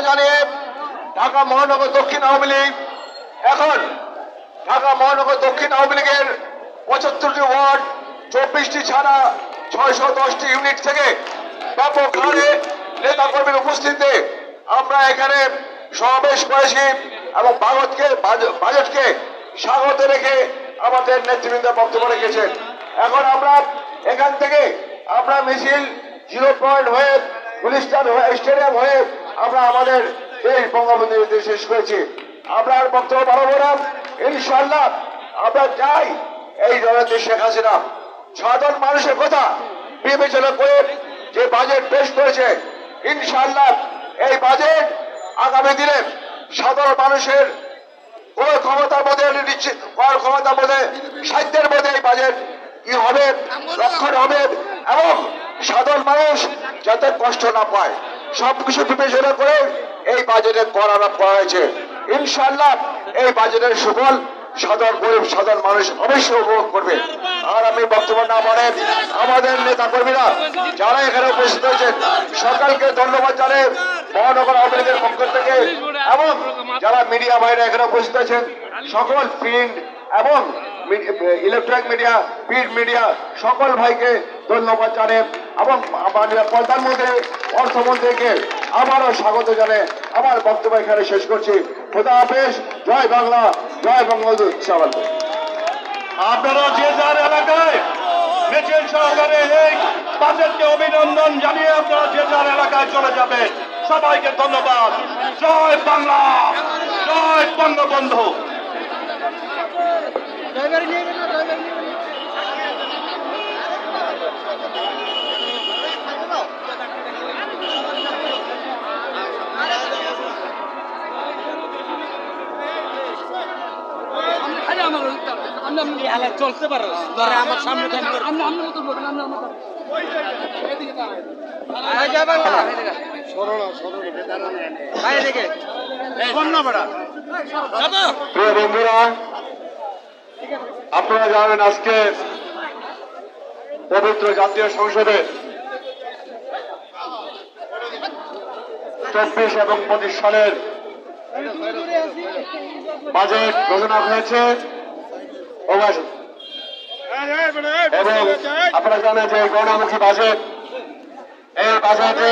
জানিয়ে ঢাকা মহানগর দক্ষিণ আওয়ামী লীগ এখন ঢাকা মহানগর দক্ষিণ আওয়ামী লীগের ৭৫টি ওয়ার্ড ২৪টি ছাড়া ৬১০টি ইউনিট থেকে ব্যাপক হারে নেতা কর্মীর উপস্থিতিতে আমরা এখানে সমাবেশ করেছি এবং বাজেটকে স্বাগত রেখে আমাদের নেতৃবৃন্দ বক্তব্য রেখেছেন। এখন আমরা এখান থেকে আমরা মিছিল 0 পয়েন্ট হয়ে গুলিস্তান স্টেডিয়াম হয়ে আমরা আমাদের দেশ বঙ্গবন্ধু শেষ করেছি। আমরা আর বক্তব্য বাড়াবো না। ইনশাআল্লাহ আমরা চাই এই জননেত্রী শেখ হাসিনা সাধারণ মানুষের কথা বিবেচনা করে যে বাজেট পেশ করেছে, ইনশাআল্লাহ এই বাজেট আগামী দিনে সাধারণ মানুষের ক্রয় ক্ষমতার মধ্যে ক্রয় ক্ষমতার মধ্যে সাধ্যের মধ্যে এই বাজেট কি হবে, রক্ষণ হবে এবং সাধারণ মানুষ যাতে কষ্ট না পায় সবকিছু বিবেচনা করে এই বাজেটে করা হয়েছে। ইনশাআল্লাহ এই বাজেটের সুফল সাধারণ মানুষ অবশ্যই উপভোগ করবে। আর আমি বক্তব্য না বলে আমাদের নেতা কর্মীরা যারা এখানে উপস্থিত হয়েছেন সকলকে ধন্যবাদ জানাই মহানগর আওয়ামী লীগের পক্ষ থেকে এবং যারা মিডিয়া ভাইরা এখানে উপস্থিত আছেন সকল প্রিন্ট এবং ইলেকট্রনিক মিডিয়া প্রিন্ট মিডিয়া সকল ভাইকে ধন্যবাদ জানাই এবং প্রধানমন্ত্রী অর্থমন্ত্রীকে আবারও স্বাগত জানাই আমার বক্তব্য এখানে শেষ করছি। খোদা হাফেজ। জয় বাংলা, জয় বঙ্গবন্ধু। আপনারা যে যার এলাকায় মিছিল সহকারে এই বাজেটকে অভিনন্দন জানিয়ে আপনারা যে যার এলাকায় চলে যাবেন। সবাইকে ধন্যবাদ। জয় বাংলা, জয় বঙ্গবন্ধু। চলতে পারো আমার সামনে বন্ধুরা, আপনারা জানেন আজকে পবিত্র জাতীয় সংসদে ২৪ এবং ২৫ সালের বাজেট ঘোষণা হয়েছে এবং আপনারা জানেন যে গণমুখী বাজেট এই বাজেটে